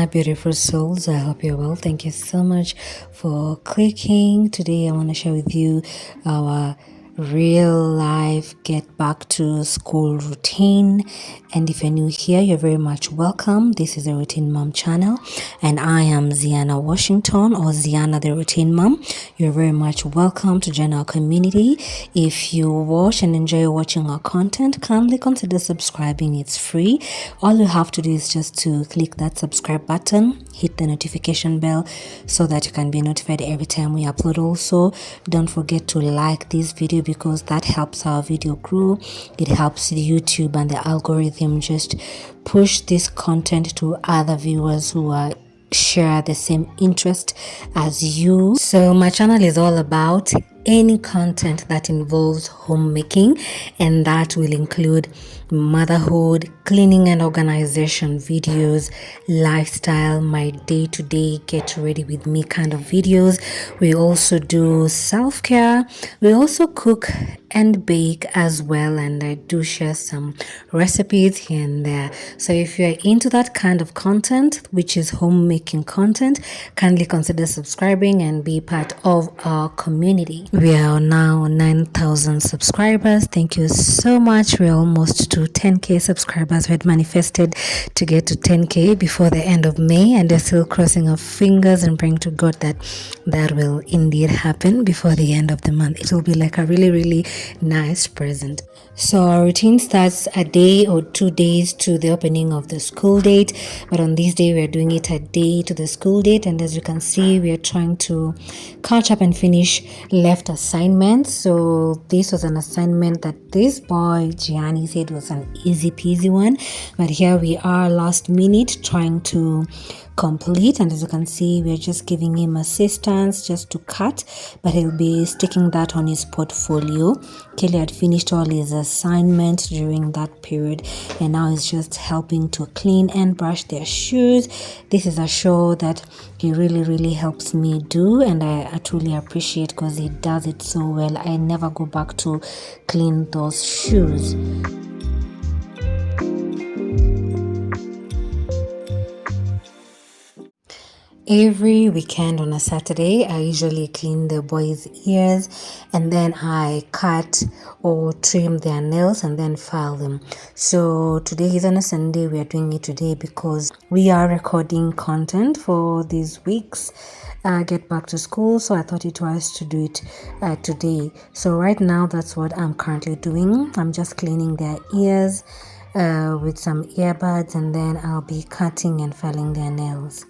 beautiful souls. I hope you're well. Thank you so much for clicking. Today I want to share with you our real life get back to school routine. And if you're new here, you're very much welcome. This is the Routine Mom channel, and I am Ziana Washington, or Ziana the Routine Mom. You're very much welcome to join our community. If you watch and enjoy watching our content, kindly consider subscribing. It's free. All you have to do is just to click that subscribe button, hit the notification bell so that you can be notified every time we upload. Also, don't forget to like this video because that helps our video grow. It helps YouTube and the algorithm just push this content to other viewers who are share the same interest as you. So my channel is all about any content that involves homemaking, and that will include motherhood, cleaning and organization videos, lifestyle, my day-to-day get ready with me kind of videos. We also do self-care. We also cook and bake as well, and I do share some recipes here and there. So if you're into that kind of content, which is homemaking content, kindly consider subscribing and be part of our community. We are now 9,000 subscribers. Thank you so much. We're almost to 10k subscribers. We had manifested to get to 10k before the end of May, and we're still crossing our fingers and praying to God that that will indeed happen before the end of the month. It will be like a really nice present. So our routine starts a day or 2 days to the opening of the school date, but on this day we are doing it a day to the school date. And as you can see, we are trying to catch up and finish left assignments. So this was an assignment that this boy Gianni said was an easy peasy one, but here we are last minute trying to complete, and as you can see, we're just giving him assistance just to cut, but he'll be sticking that on his portfolio. Kelly had finished all his assignments during that period, and now he's just helping to clean and brush their shoes. This is a show that he really helps me do, and I truly appreciate because he does it so well. I never go back to clean those shoes. Every weekend on a Saturday, I usually clean the boys' ears, and then I cut or trim their nails and then file them. So today is on a Sunday. We are doing it today because we are recording content for these weeks. Get back to school, so I thought it was to do it today. So right now, that's what I'm currently doing. I'm just cleaning their ears with some earbuds, and then I'll be cutting and filing their nails.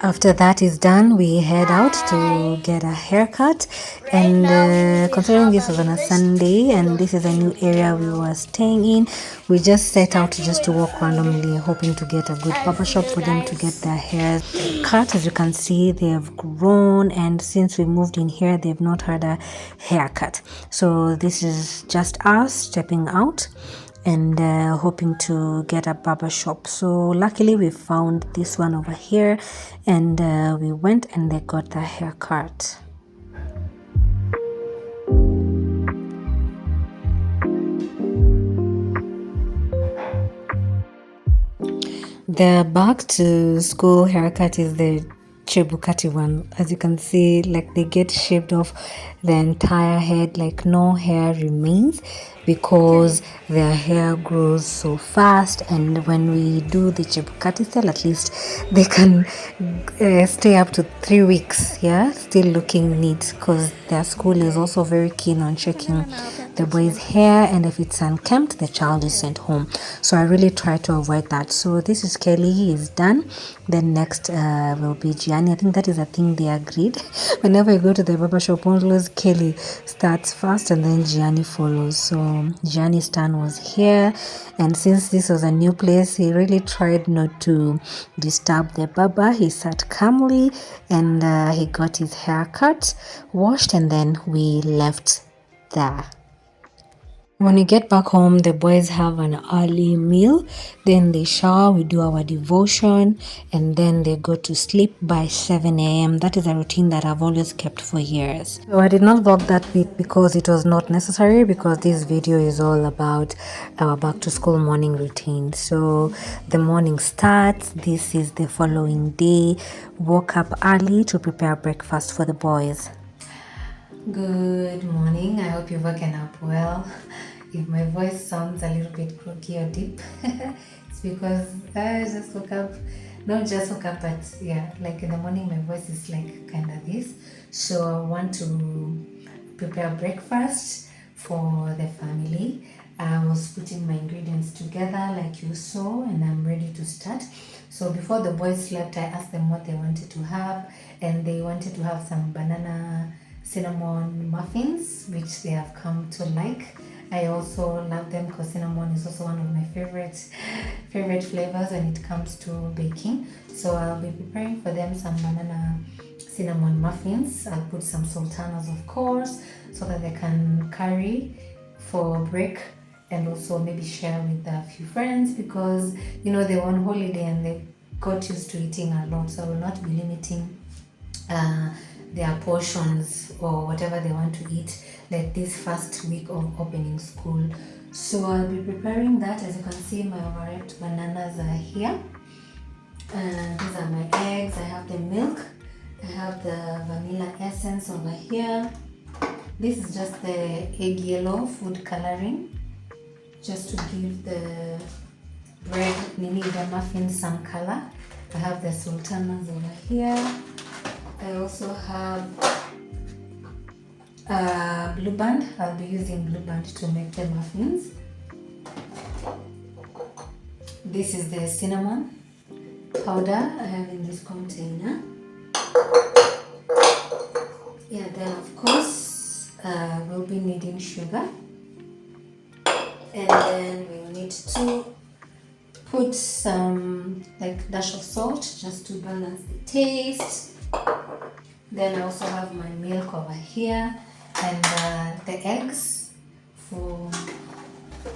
After that is done, we head out to get a haircut, and considering this was on a Sunday and this is a new area we were staying in, we just set out just to walk randomly, hoping to get a good barber shop for them to get their hair cut. As you can see, they have grown, and since we moved in here, they've not had a haircut. So this is just us stepping out and hoping to get a barber shop. So luckily we found this one over here, and we went and they got the haircut. The back to school haircut is the Chebukati one. As you can see, like they get shaved off the entire head, like no hair remains because their hair grows so fast. And when we do the Chebukati style, at least they can stay up to 3 weeks, yeah, still looking neat, because their school is also very keen on checking the boy's hair, and if it's unkempt, the child is sent home. So I really try to avoid that. So this is Kelly, he is done. Then next will be Gianni. I think that is a thing they agreed. Whenever I go to the barber shop, always Kelly starts first and then Gianni follows. So Gianni's turn was here, and since this was a new place, he really tried not to disturb the barber. He sat calmly and he got his hair cut, washed, and then we left there. When we get back home, the boys have an early meal, then they shower, we do our devotion, and then they go to sleep by 7 a.m. That is a routine that I've always kept for years. So I did not vlog that bit because it was not necessary, because this video is all about our back to school morning routine. So the morning starts, this is the following day. Woke up early to prepare breakfast for the boys. Good morning. I hope you've woken up well. If my voice sounds a little bit croaky or deep, it's because I just woke up. Not just woke up, but yeah, like in the morning my voice is like kind of this. So I want to prepare breakfast for the family. I was putting my ingredients together like you saw, and I'm ready to start. So before the boys slept, I asked them what they wanted to have, and they wanted to have some banana cinnamon muffins, which they have come to like. I also love them because cinnamon is also one of my favorite flavors when it comes to baking. So I'll be preparing for them some banana cinnamon muffins. I'll put some sultanas, of course, so that they can carry for break, and also maybe share with a few friends, because you know they're on holiday and they got used to eating a lot. So I will not be limiting their portions or whatever they want to eat, like this first week of opening school. So I'll be preparing that. As you can see, my overripe bananas are here. These are my eggs. I have the milk. I have the vanilla essence over here. This is just the egg yellow food coloring, just to give the bread, the muffins, some color. I have the sultanas over here. I also have blueband. I'll be using blueband to make the muffins. This is the cinnamon powder I have in this container. Yeah, then of course we'll be needing sugar, and then we'll need to put some like dash of salt just to balance the taste. Then I also have my milk over here, and the eggs for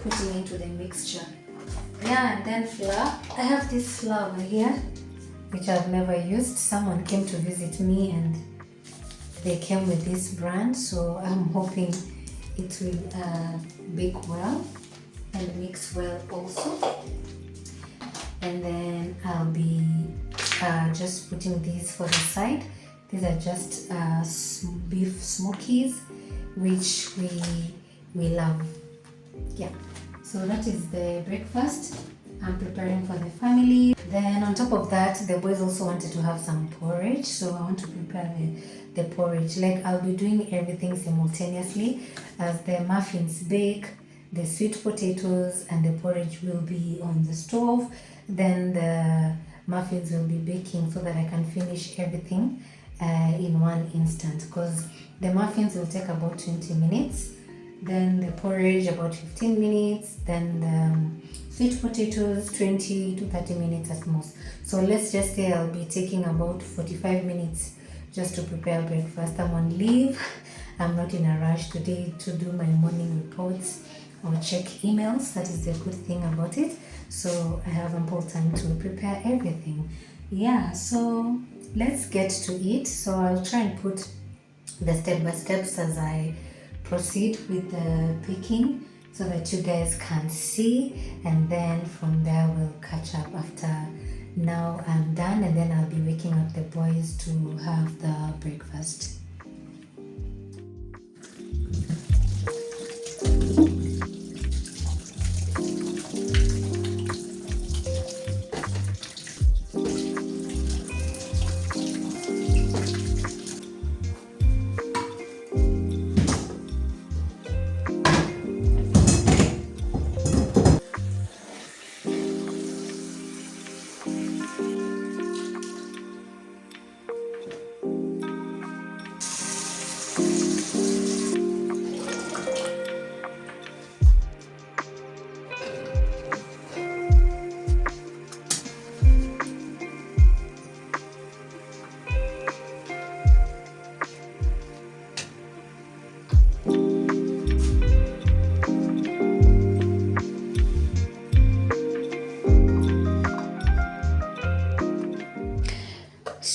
putting into the mixture. Yeah, and then flour. I have this flour over here, which I've never used. Someone came to visit me and they came with this brand, so I'm hoping it will bake well and mix well also. And then I'll be just putting these for the side. These are just beef smokies, which we love. Yeah, so that is the breakfast I'm preparing for the family. Then on top of that, the boys also wanted to have some porridge, so I want to prepare the porridge. Like I'll be doing everything simultaneously. As the muffins bake, the sweet potatoes and the porridge will be on the stove. Then the muffins will be baking so that I can finish everything in one instant, because the muffins will take about 20 minutes, then the porridge about 15 minutes, then the sweet potatoes 20 to 30 minutes at most. So let's just say I'll be taking about 45 minutes just to prepare breakfast. I'm on leave. I'm not in a rush today to do my morning reports or check emails. That is the good thing about it. So I have ample time to prepare everything. Yeah, so let's get to it. So I'll try and put the step-by-steps as I proceed with the picking so that you guys can see, and then from there we'll catch up after now I'm done, and then I'll be waking up the boys to have the breakfast.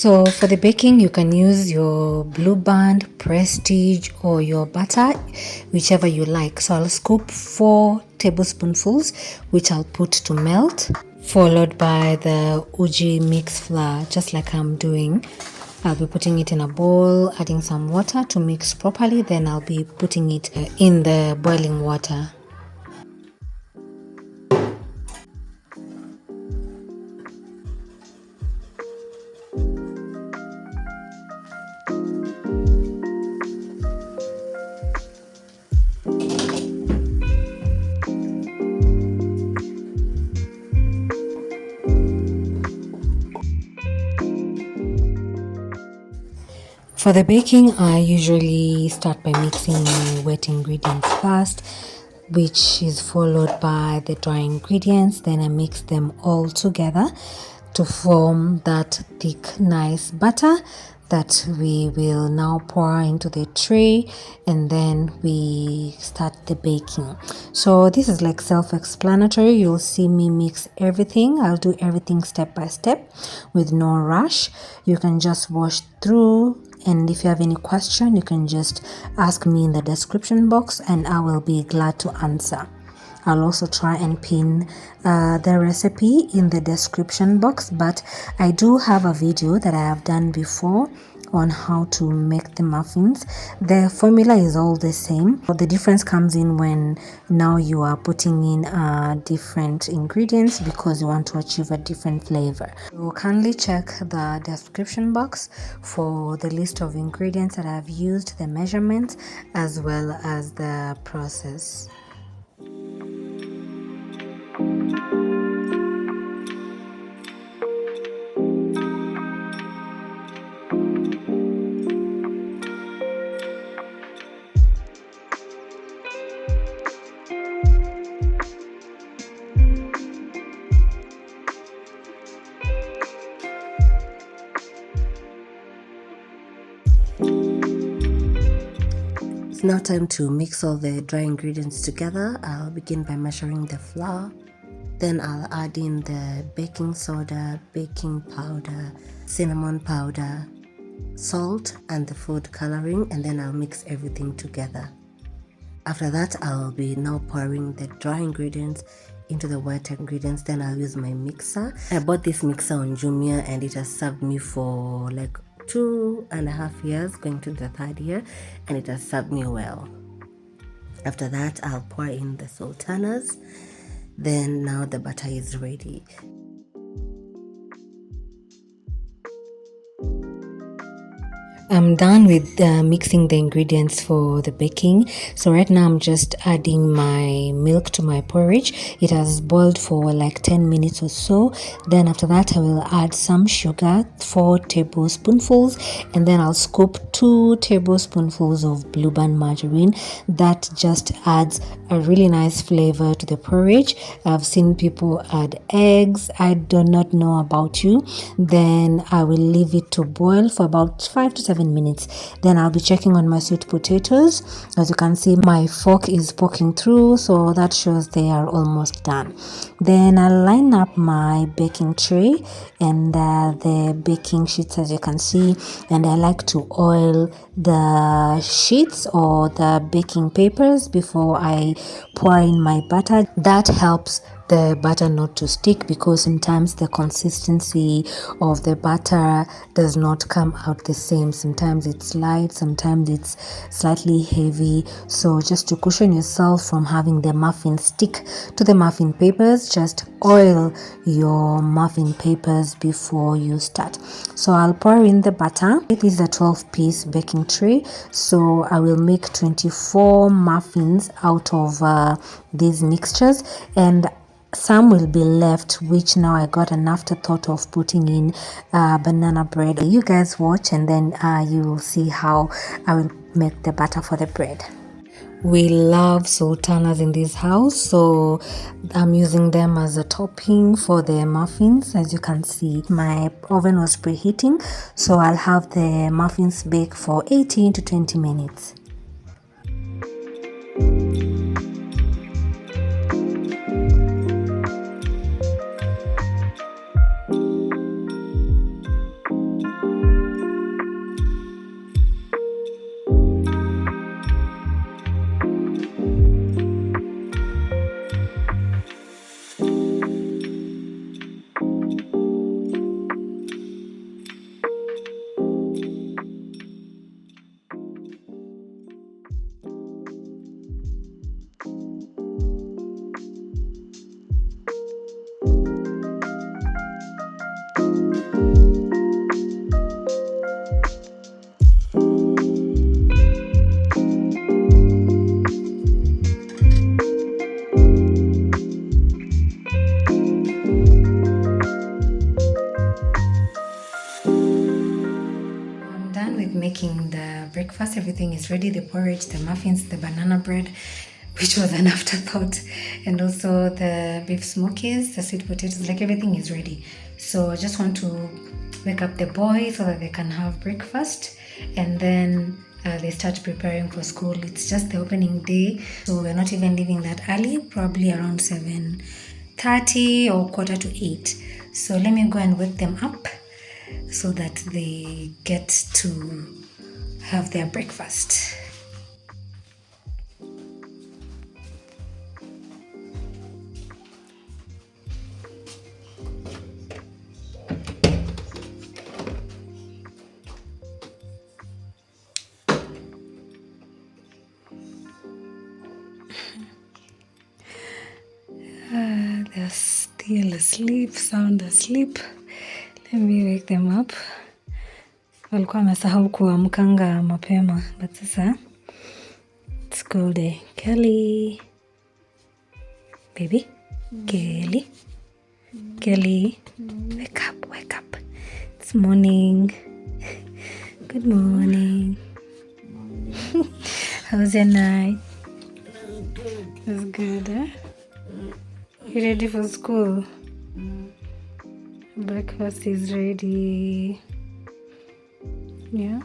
So for the baking, you can use your blueband, prestige, or your butter, whichever you like. So I'll scoop 4 tablespoonfuls, which I'll put to melt, followed by the uji mix flour, just like I'm doing. I'll be putting it in a bowl, adding some water to mix properly, then I'll be putting it in the boiling water. For the baking, I usually start by mixing my wet ingredients first, which is followed by the dry ingredients. Then I mix them all together to form that thick, nice batter that we will now pour into the tray, and then we start the baking. So this is like self-explanatory. You'll see me mix everything. I'll do everything step by step with no rush. You can just watch through, and if you have any question, you can just ask me in the description box and I will be glad to answer. I'll also try and pin the recipe in the description box, but I do have a video that I have done before on how to make the muffins. The formula is all the same, but the difference comes in when now you are putting in different ingredients because you want to achieve a different flavor. So kindly check the description box for the list of ingredients that I've used, the measurements, as well as the process. It's now time to mix all the dry ingredients together. I'll begin by measuring the flour. Then I'll add in the baking soda, baking powder, cinnamon powder, salt, and the food coloring, and then I'll mix everything together. After that, I'll be now pouring the dry ingredients into the wet ingredients. Then I'll use my mixer. I bought this mixer on Jumia and it has served me for like 2.5 years, going to the 3rd year, and it has served me well. After that, I'll pour in the sultanas. Then now the batter is ready. I'm done with mixing the ingredients for the baking. So right now I'm just adding my milk to my porridge. It has boiled for like 10 minutes or so. Then after that I will add some sugar, 4 tablespoonfuls, and then I'll scoop 2 tablespoonfuls of blueband margarine. That just adds a really nice flavor to the porridge. I've seen people add eggs. I do not know about you. Then I will leave it to boil for about 5 to 7 minutes. Then I'll be checking on my sweet potatoes. As you can see, my fork is poking through, so that shows they are almost done. Then I'll line up my baking tray and the baking sheets, as you can see, and I like to oil the sheets or the baking papers before I pour in my batter. That helps the batter not to stick, because sometimes the consistency of the batter does not come out the same. Sometimes it's light, sometimes it's slightly heavy. So just to cushion yourself from having the muffin stick to the muffin papers, just oil your muffin papers before you start. So I'll pour in the batter. It is a 12-piece baking tray, so I will make 24 muffins out of these mixtures, and some will be left, which now I got an afterthought of putting in banana bread. You guys watch and then you will see how I will make the batter for the bread. We love sultanas in this house, so I'm using them as a topping for the muffins. As you can see, my oven was preheating, so I'll have the muffins bake for 18 to 20 minutes. everything is ready. The porridge, the muffins, the banana bread, which was an afterthought, and also the beef smokies, the sweet potatoes, like everything is ready. So I just want to wake up the boys so that they can have breakfast, and then they start preparing for school. It's just the opening day, so we're not even leaving that early, probably around 7:30 or 7:45. So let me go and wake them up so that they get to have their breakfast. They're still asleep, sound asleep. Let me wake them up. Walikuwa wamesahau kuamkanga mapema, but sasa it's school day. Kelly, baby, Kelly, Kelly, wake up, wake up. It's morning. Good morning. How was your night? It was good, huh? You ready for school? Breakfast is ready. Yeah.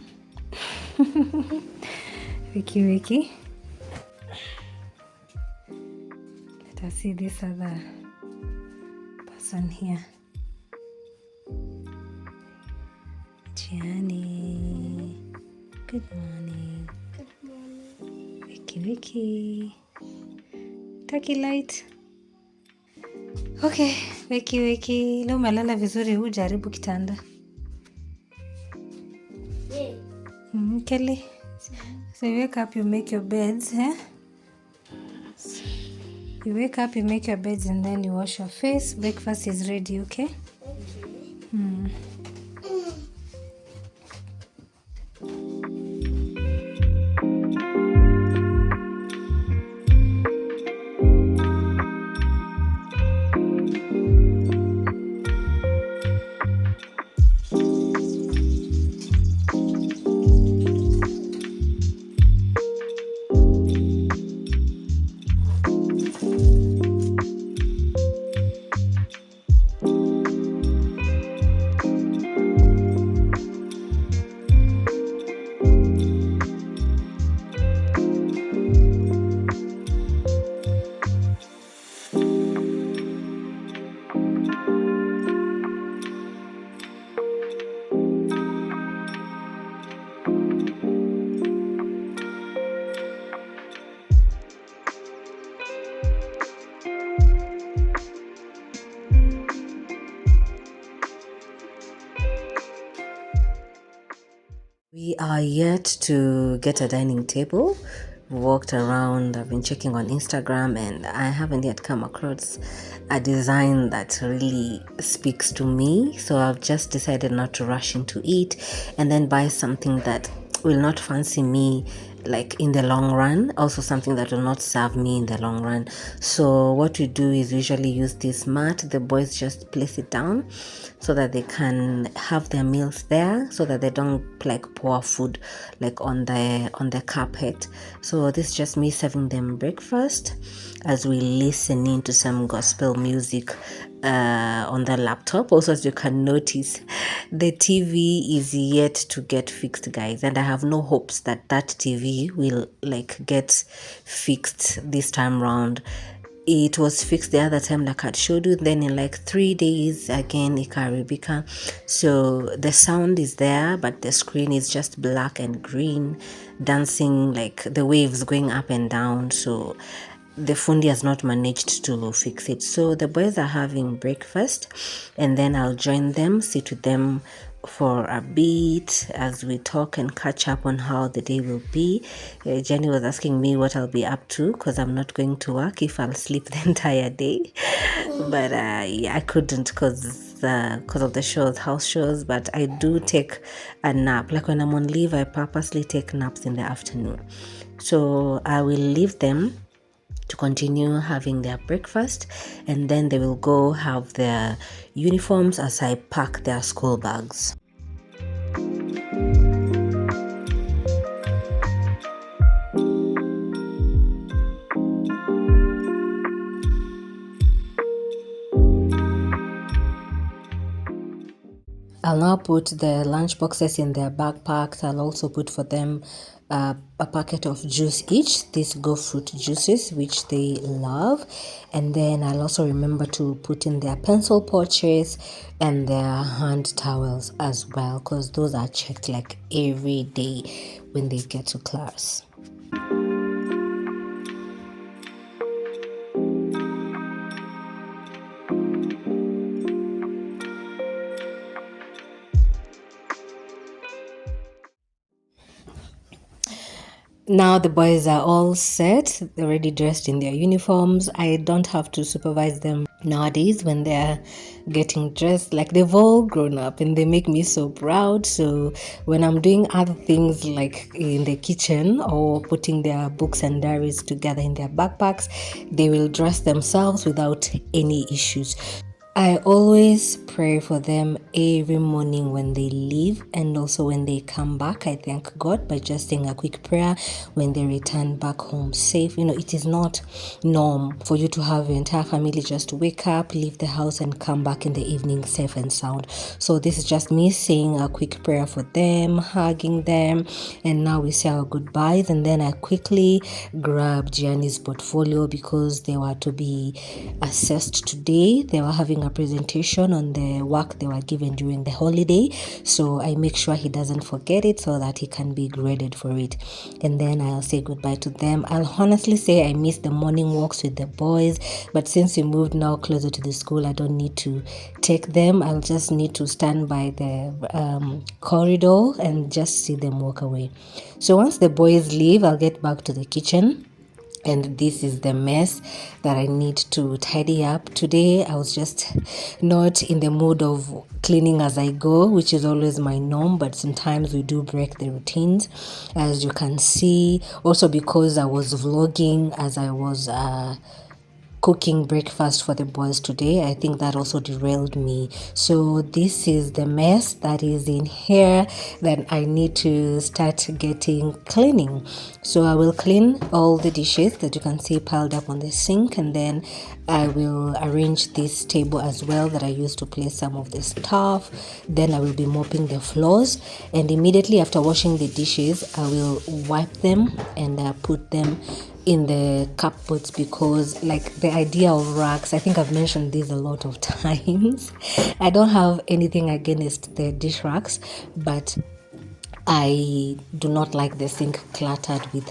Wiki wiki. Let us see this other person here. Gianni. Good morning. Good morning. Wiki wiki. Taki light. Okay, wiki wiki. Leo umelala vizuri, hujaribu kitanda. Yeah. Kelly. So you wake up, you make your beds, eh? You wake up, you make your beds, and then you wash your face. Breakfast is ready, okay? Okay. We are yet to get a dining table. Walked around, I've been checking on Instagram, and I haven't yet come across a design that really speaks to me. So I've just decided not to rush into it and then buy something that will not fancy me like in the long run, also something that will not serve me in the long run. So what we do is usually use this mat. The boys just place it down so that they can have their meals there, so that they don't like pour food like on the carpet. So this is just me serving them breakfast as we listen into some gospel music on the laptop. Also, as you can notice, the TV is yet to get fixed, guys, and I have no hopes that TV will like get fixed this time round. It was fixed the other time, like I showed you. Then in like 3 days again, Ikaribika. So the sound is there, but the screen is just black and green, dancing like the waves going up and down. So the fundi has not managed to fix it. So the boys are having breakfast, and then I'll join them, sit with them for a bit as we talk and catch up on how the day will be. Jenny was asking me what I'll be up to because I'm not going to work, if I'll sleep the entire day. But yeah, I couldn't because of the house shows. But I do take a nap. Like when I'm on leave, I purposely take naps in the afternoon. So I will leave them to continue having their breakfast, and then they will go have their uniforms as I pack their school bags. I'll now put the lunch boxes in their backpacks. I'll also put for them a packet of juice each. These go fruit juices, which they love. And then I'll also remember to put in their pencil pouches and their hand towels as well, because those are checked like every day when they get to class. Now the boys are all set, already dressed in their uniforms. I don't have to supervise them nowadays when they're getting dressed. Like, they've all grown up and they make me so proud. So when I'm doing other things like in the kitchen or putting their books and diaries together in their backpacks, they will dress themselves without any issues. I always pray for them every morning when they leave and also when they come back. I thank God by just saying a quick prayer when they return back home safe. It is not norm for you to have your entire family just wake up, leave the house and come back in the evening safe and sound. So this is just me saying a quick prayer for them, hugging them, and now we say our goodbyes. And then I quickly grabbed Gianni's portfolio because they were to be assessed today. They were having a presentation on the work they were given during the holiday, so I make sure he doesn't forget it so that he can be graded for it. And then I'll say goodbye to them. I'll honestly say I miss the morning walks with the boys, but since we moved now closer to the school, I don't need to take them. I'll just need to stand by the corridor and just see them walk away. So once the boys leave, I'll get back to the kitchen. And this is the mess that I need to tidy up. Today, I was just not in the mood of cleaning as I go, which is always my norm, but sometimes we do break the routines, as you can see. Also because I was vlogging as I was cooking breakfast for the boys today. I think that also derailed me. So this is the mess that is in here that I need to start getting cleaning. So I will clean all the dishes that you can see piled up on the sink, and then I will arrange this table as well that I used to place some of the stuff. Then I will be mopping the floors, and immediately after washing the dishes I will wipe them and put them in the cupboards, because like the idea of racks, I think I've mentioned this a lot of times. I don't have anything against the dish racks, but I do not like the sink cluttered with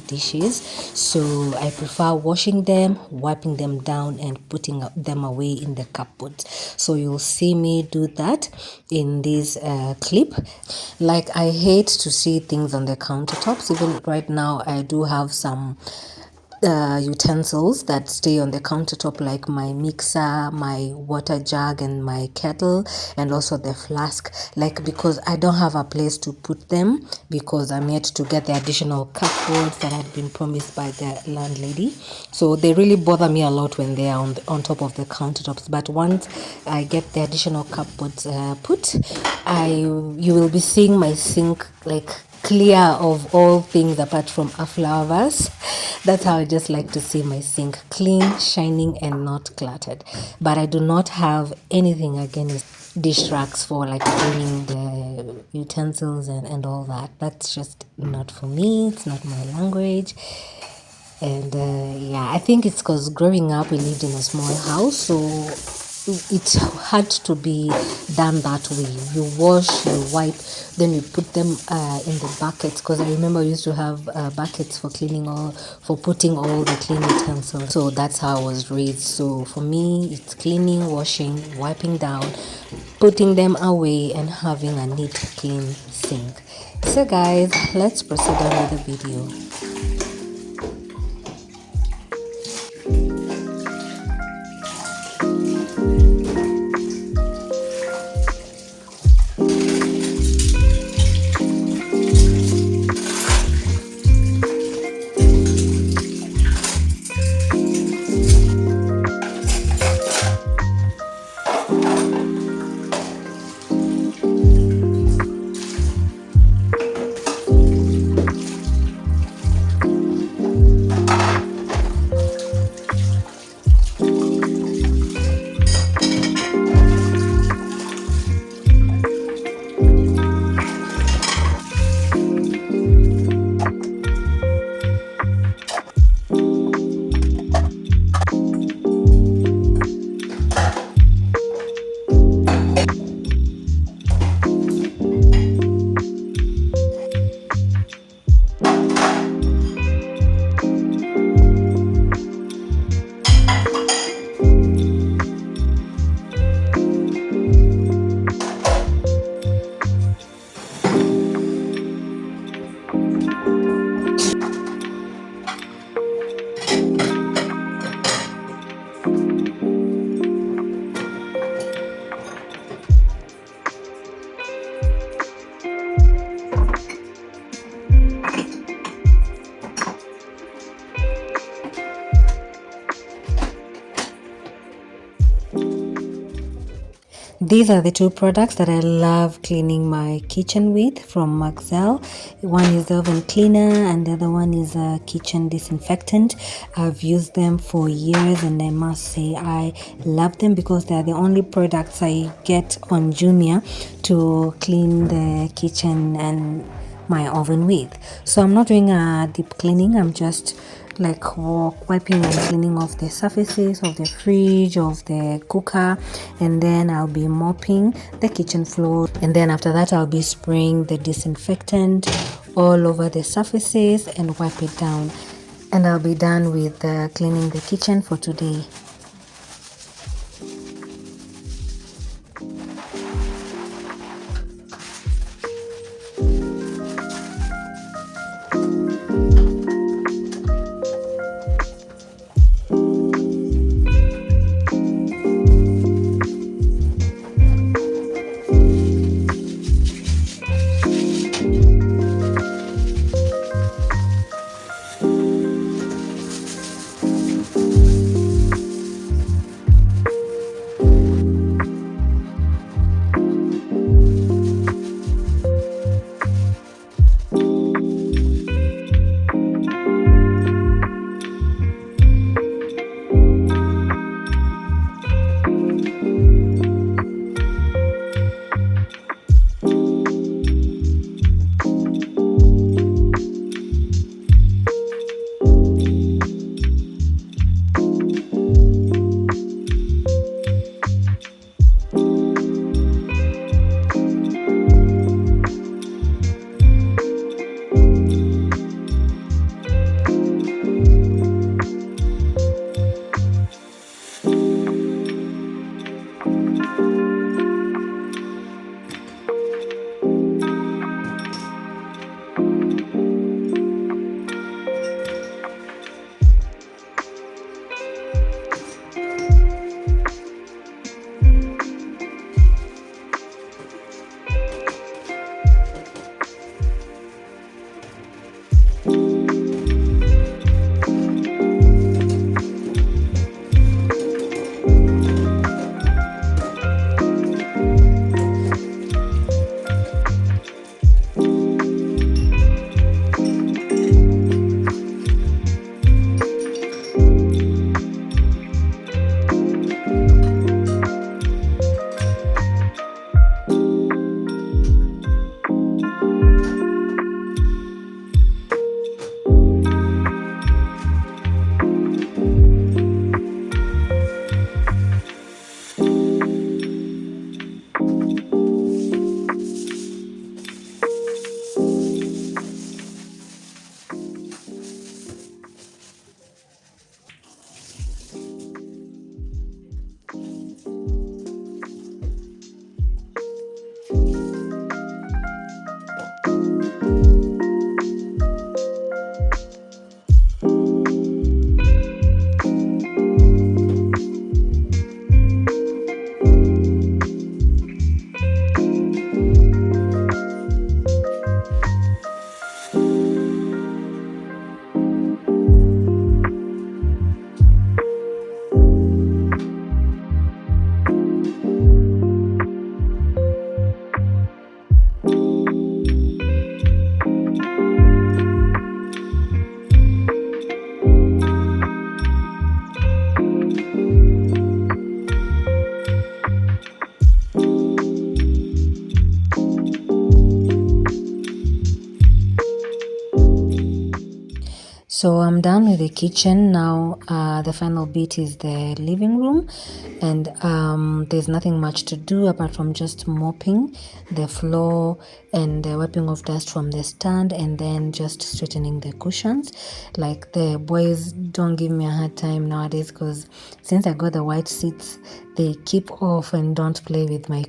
dishes, so I prefer washing them, wiping them down and putting them away in the cupboard. So you'll see me do that in this clip. Like, I hate to see things on the countertops. Even right now I do have some utensils that stay on the countertop, like my mixer, my water jug and my kettle, and also the flask, like, because I don't have a place to put them, because I'm yet to get the additional cupboards that had been promised by the landlady. So they really bother me a lot when they are on top of the countertops. But once I get the additional cupboards put, you will be seeing my sink like clear of all things apart from a flower vase. That's how I just like to see my sink clean, shining and not cluttered. But I do not have anything against dish racks for like bringing the utensils and all that. That's just not for me. It's not my language. And yeah, I think it's because growing up we lived in a small house, so it had to be done that way. You wash, you wipe, then you put them in the buckets, because I remember we used to have buckets for putting all the clean utensils. So that's how I was raised. So for me, it's cleaning, washing, wiping down, putting them away and having a neat clean sink. So guys, let's proceed on with the video. These are the two products that I love cleaning my kitchen with from Maxell. One is the oven cleaner and the other one is a kitchen disinfectant. I've used them for years and I must say I love them because they are the only products I get on Jumia to clean the kitchen and my oven with. So I'm not doing a deep cleaning, I'm just like wiping and cleaning off the surfaces of the fridge, of the cooker, and then I'll be mopping the kitchen floor, and then after that I'll be spraying the disinfectant all over the surfaces and wipe it down, and I'll be done with cleaning the kitchen for today. So I'm done with the kitchen now. The final bit is the living room, and there's nothing much to do apart from just mopping the floor and wiping off dust from the stand, and then just straightening the cushions. Like, the boys don't give me a hard time nowadays because since I got the white seats, they keep off and don't play with my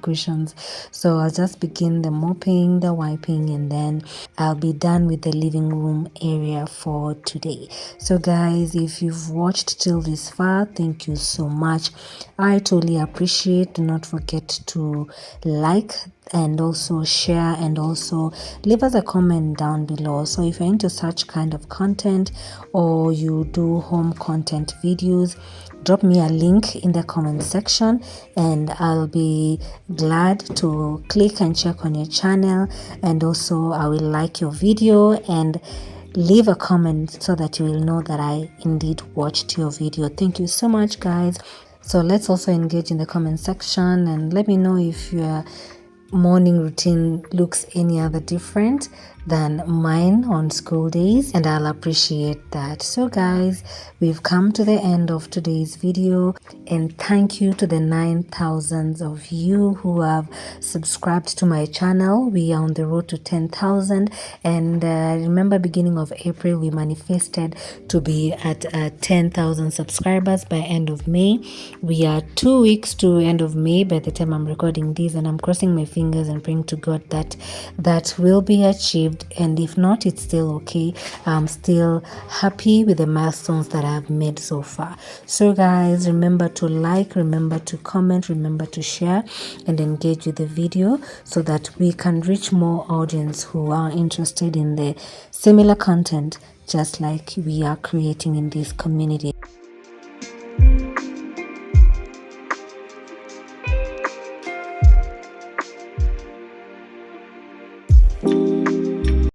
cushions. So I'll just begin the mopping, the wiping, and then I'll be done with the living room area for today. So guys, if you've watched till this far, thank you so much. I totally appreciate. Do not forget to like and also share, and also leave us a comment down below. So if you're into such kind of content, or you do home content videos, drop me a link in the comment section, and I'll be glad to click and check on your channel, and also I will like your video and leave a comment so that you will know that I indeed watched your video. Thank you so much, guys. So let's also engage in the comment section, and let me know if your morning routine looks any other different than mine on school days, and I'll appreciate that. So guys, we've come to the end of today's video, and thank you to the 9,000 of you who have subscribed to my channel. We are on the road to 10,000, and remember, beginning of April we manifested to be at 10,000 subscribers by end of May. We are 2 weeks to end of May by the time I'm recording this, and I'm crossing my fingers and praying to God that that will be achieved, and if not, it's still okay. I'm still happy with the milestones that I've made so far. So guys, remember to like, remember to comment, remember to share and engage with the video so that we can reach more audience who are interested in the similar content just like we are creating in this community.